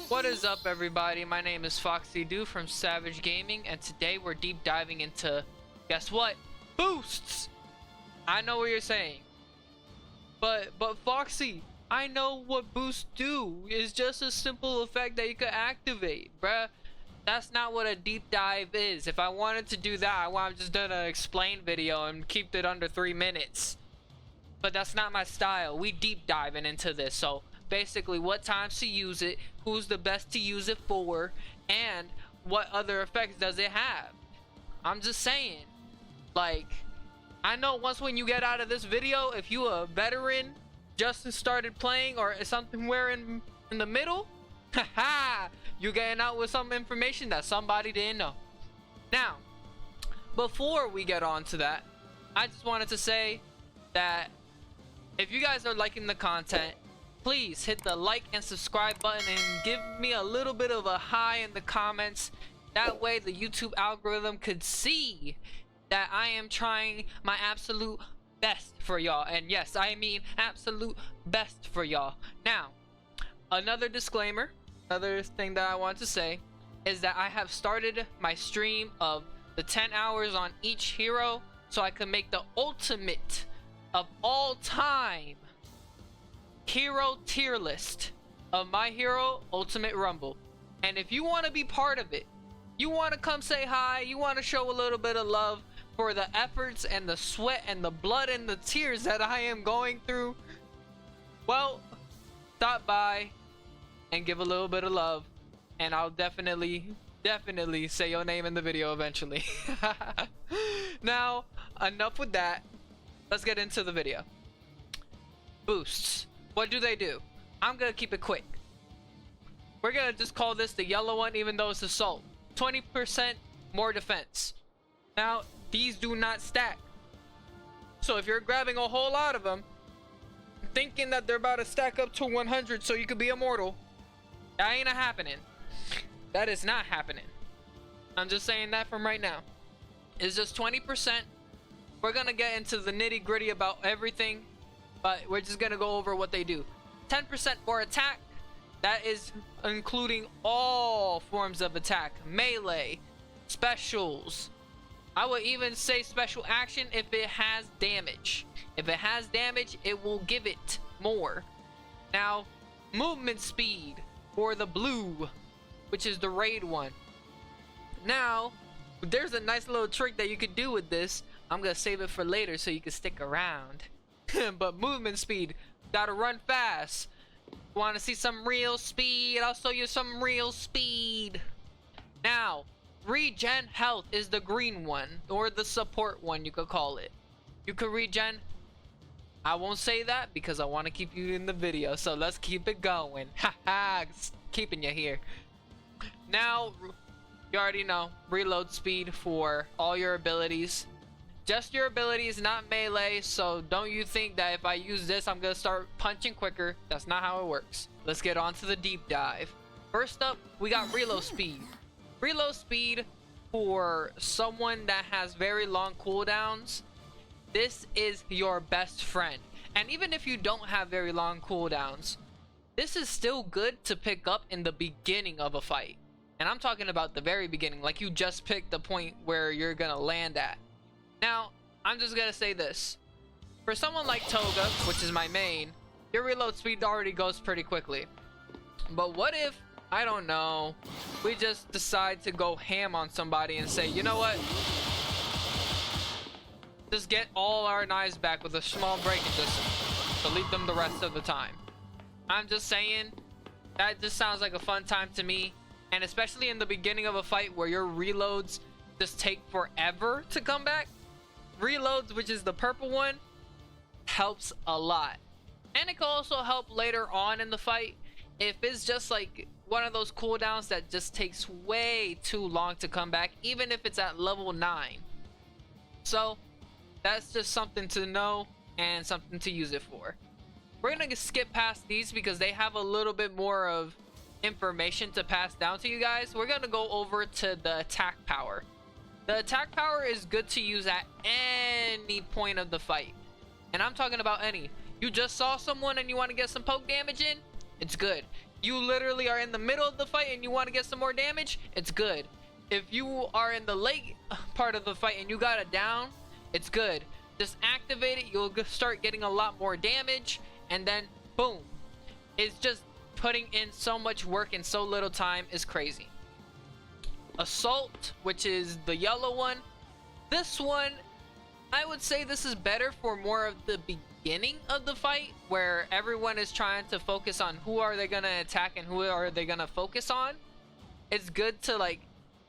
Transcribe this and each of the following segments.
What is up, everybody? My name is Foxyduuu from Savage Gaming, and today we're deep diving into, guess what? Boosts! I know what you're saying. But Foxy, I know what boosts do. It's just a simple effect that you could activate, bruh. That's not what a deep dive is. If I wanted to do that, I would have just done an explain video and keep it under 3 minutes. But that's not my style. We deep diving into this, so basically what times to use it, who's the best to use it for, and what other effects does it have. I'm just saying, like, I know once when you get out of this video, if you a veteran just started playing or somewhere in the middle, haha, you're getting out with some information that somebody didn't know. Now, before we get on to that, I just wanted to say that if you guys are liking the content, please hit the like and subscribe button and give me a little bit of a hi in the comments. That way the YouTube algorithm could see that I am trying my absolute best for y'all. And yes, I mean absolute best for y'all. Now, another disclaimer, another thing that I want to say is that I have started my stream of the 10 hours on each hero so I can make the ultimate of all time hero tier list of My Hero Ultimate Rumble. And if you want to be part of it, you want to come say hi, you want to show a little bit of love for the efforts and the sweat and the blood and the tears that I am going through, well, stop by and give a little bit of love, and I'll definitely say your name in the video eventually. Now, enough with that. Let's get into the video. Boosts. What do they do? I'm gonna keep it quick. We're gonna just call this the yellow one, even though it's assault. 20% more defense. Now, these do not stack. So if you're grabbing a whole lot of them, thinking that they're about to stack up to 100 so you could be immortal, that ain't happening. That is not happening. I'm just saying that from right now. It's just 20%. We're gonna get into the nitty-gritty about everything, but we're just gonna go over what they do. 10% more attack. That is including all forms of attack. Melee, specials. I would even say special action if it has damage. If it has damage, it will give it more. Now, movement speed for the blue, which is the raid one. Now, there's a nice little trick that you could do with this. I'm gonna save it for later so you can stick around. But movement speed, gotta run fast. Want to see some real speed? I'll show you some real speed. Now, regen health is the green one, or the support one, you could call it. You could regen. I won't say that because I want to keep you in the video, so let's keep it going. Haha, keeping you here. Now, you already know, reload speed for all your abilities. Just your abilities, not melee, so don't you think that if I use this, I'm gonna start punching quicker. That's not how it works. Let's get on to the deep dive. First up, we got reload speed. Reload speed for someone that has very long cooldowns. This is your best friend. And even if you don't have very long cooldowns, this is still good to pick up in the beginning of a fight. And I'm talking about the very beginning, like you just picked the point where you're gonna land at. Now, I'm just gonna say this. For someone like Toga, which is my main, your reload speed already goes pretty quickly. But what if, I don't know, we just decide to go ham on somebody and say, you know what? Just get all our knives back with a small break and just delete them the rest of the time. I'm just saying, that just sounds like a fun time to me. And especially in the beginning of a fight where your reloads just take forever to come back. Reloads, which is the purple one, helps a lot. And it can also help later on in the fight if it's just like one of those cooldowns that just takes way too long to come back, even if it's at level 9. So that's just something to know and something to use it for. We're gonna skip past these because they have a little bit more of information to pass down to you guys. We're gonna go over to the attack power. The attack power is good to use at any point of the fight. And I'm talking about any. You just saw someone and you want to get some poke damage in? It's good. you literally are in the middle of the fight and you want to get some more damage, it's good. If you are in the late part of the fight and you got it down, it's good. Just activate it, you'll start getting a lot more damage, and then boom. It's just putting in so much work in so little time is crazy. Assault, which is the yellow one. This one, I would say this is better for more of the beginning of the fight, where everyone is trying to focus on who are they gonna attack and who are they gonna focus on. It's good to like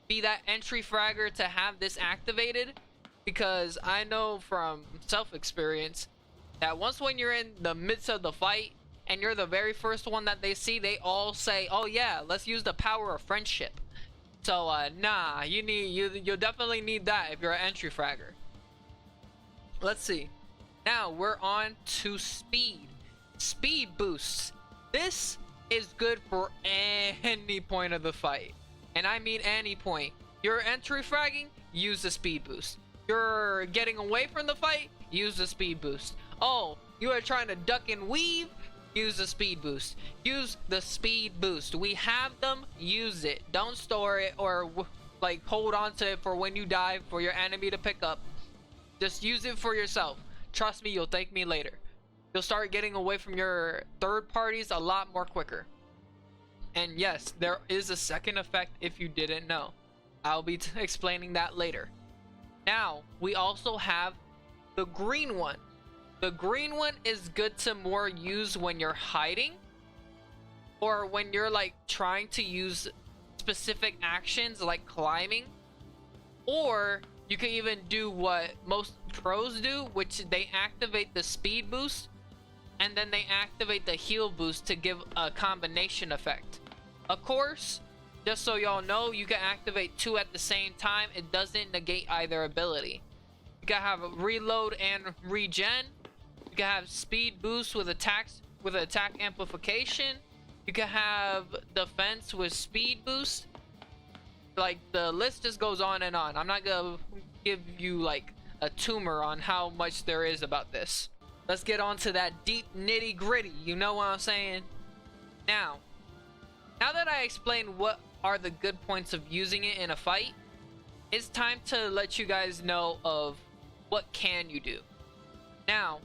be that entry fragger to have this activated, because I know from self-experience that once when you're in the midst of the fight and you're the very first one that they see, they all say, oh yeah, let's use the power of friendship. So nah, you'll definitely need that if you're an entry fragger. Let's see. Now we're on to speed. Speed boosts. This is good for any point of the fight. And I mean any point. You're entry fragging, use the speed boost. You're getting away from the fight, use the speed boost. Oh, you are trying to duck and weave, use the speed boost. Use the speed boost. We have them, use it. Don't store it or like hold on to it for when you die for your enemy to pick up. Just use it for yourself. Trust me, you'll thank me later. You'll start getting away from your third parties a lot more quicker. And yes, there is a second effect if you didn't know. I'll be explaining that later. Now, we also have the green one. The green one is good to more use when you're hiding, or when you're like trying to use specific actions like climbing, or you can even do what most pros do, which they activate the speed boost and then they activate the heal boost to give a combination effect. Of course, just so y'all know, you can activate two at the same time. It doesn't negate either ability. You can have a reload and regen. You can have speed boost with attacks with attack amplification. You can have defense with speed boost. Like, the list just goes on and on. I'm not gonna give you like a tumor on how much there is about this. Let's get on to that deep nitty-gritty, you know what I'm saying? Now that I explained what are the good points of using it in a fight, it's time to let you guys know of what can you do. Now,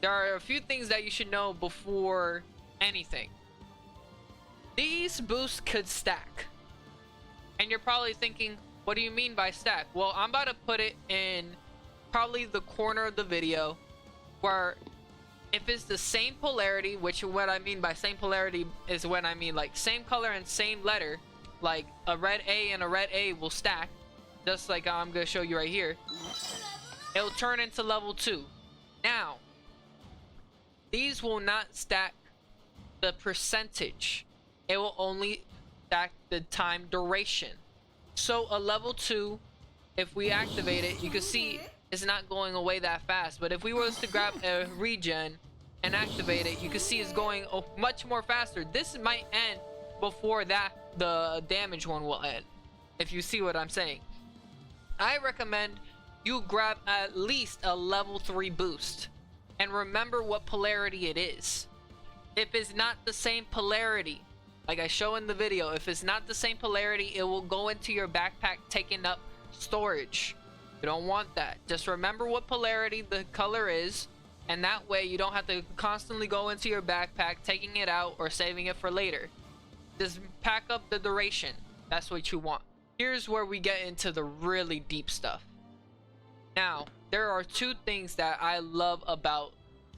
there are a few things that you should know before anything. These boosts could stack. And you're probably thinking, what do you mean by stack? Well, I'm about to put it in probably the corner of the video, where if it's the same polarity, which what I mean by same polarity is when I mean like same color and same letter, like a red A and a red A will stack, just like I'm going to show you right here. It'll turn into level 2. Now, these will not stack the percentage. It will only stack the time duration. So a level 2, if we activate it, you can see it's not going away that fast. But if we was to grab a regen and activate it, you can see it's going much more faster. This might end before that the damage one will end, if you see what I'm saying. I recommend you grab at least a level 3 boost, and remember what polarity it is. If it's not the same polarity, like I show in the video, if it's not the same polarity, it will go into your backpack taking up storage. You don't want that. Just remember what polarity the color is, and that way you don't have to constantly go into your backpack taking it out or saving it for later. Just pack up the duration. That's what you want. Here's where we get into the really deep stuff. Now, there are two things that I love about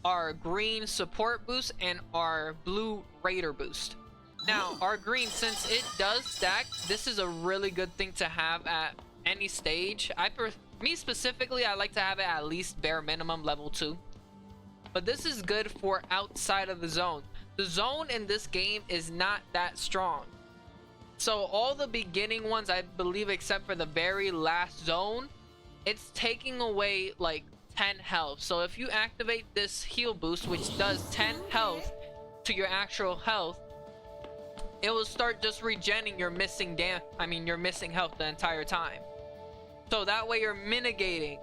our green support boost and our blue raider boost. Now, our green, since it does stack, this is a really good thing to have at any stage. Me specifically, I like to have it at least bare minimum level 2. But this is good for outside of the zone. The zone in this game is not that strong. So all the beginning ones, I believe, except for the very last zone, it's taking away like 10 health. So if you activate this heal boost, which does 10 health to your actual health, it will start just regenning your missing your missing health the entire time. So that way you're mitigating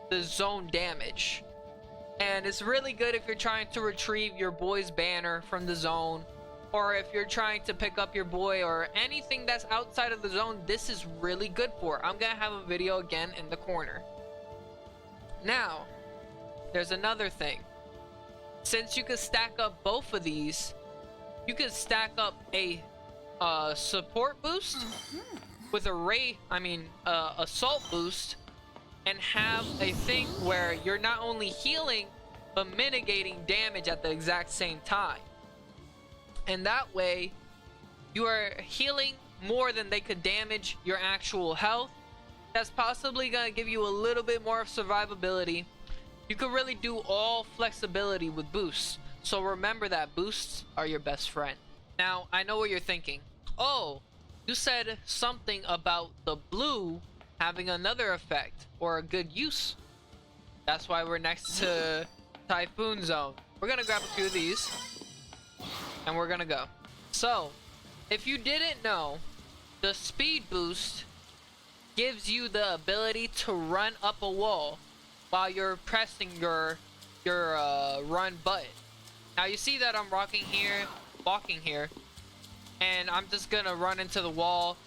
the zone damage. And it's really good if you're trying to retrieve your boy's banner from the zone, or if you're trying to pick up your boy or anything that's outside of the zone, this is really good for. I'm gonna have a video again in the corner. Now, there's another thing. Since you can stack up both of these, you can stack up a support boost with a assault boost, and have a thing where you're not only healing but mitigating damage at the exact same time. And that way, you are healing more than they could damage your actual health. That's possibly gonna give you a little bit more of survivability. You could really do all flexibility with boosts. So remember that boosts are your best friend. Now, I know what you're thinking. Oh, you said something about the blue having another effect or a good use. That's why we're next to Typhoon Zone. We're gonna grab a few of these and we're gonna go. So, if you didn't know, the speed boost gives you the ability to run up a wall while you're pressing your run button. Now you see that I'm walking here, and I'm just gonna run into the wall,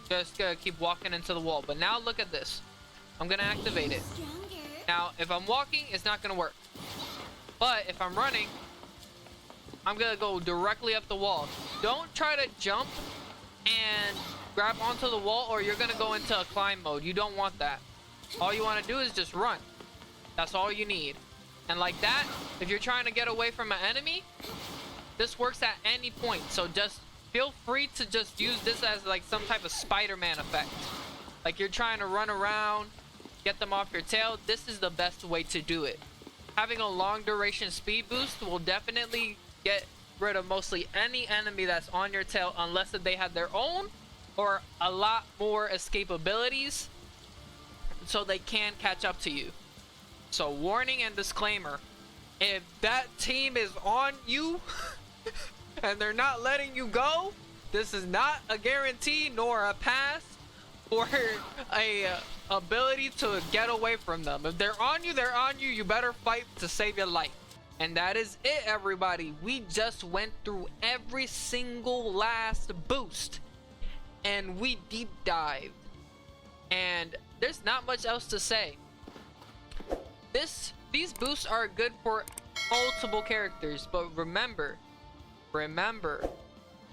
just gonna keep walking into the wall. But now look at this. I'm gonna activate it. Now, if I'm walking, it's not gonna work. But if I'm running, I'm gonna go directly up the wall. Don't try to jump and grab onto the wall, or you're gonna go into a climb mode. You don't want that. All you want to do is just run. That's all you need. And like that, if you're trying to get away from an enemy, this works at any point. So just feel free to just use this as like some type of Spider-Man effect. Like you're trying to run around, get them off your tail. This is the best way to do it. Having a long duration speed boost will definitely get rid of mostly any enemy that's on your tail, unless they have their own or a lot more escape abilities, so they can catch up to you. So warning and disclaimer, if that team is on you and they're not letting you go, this is not a guarantee nor a pass or a ability to get away from them. If they're on you, they're on you. You better fight to save your life. And that is it, everybody. We just went through every single last boost and we deep dived, and there's not much else to say. These boosts are good for multiple characters, but remember,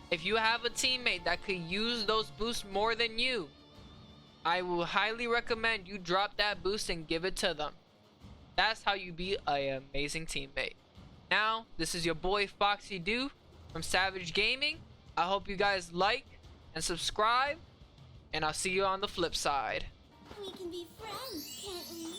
if you have a teammate that could use those boosts more than you, I will highly recommend you drop that boost and give it to them. That's how you be an amazing teammate. Now, this is your boy Foxyduuu from Savage Gaming. I hope you guys like and subscribe, and I'll see you on the flip side. We can be friends, can't we?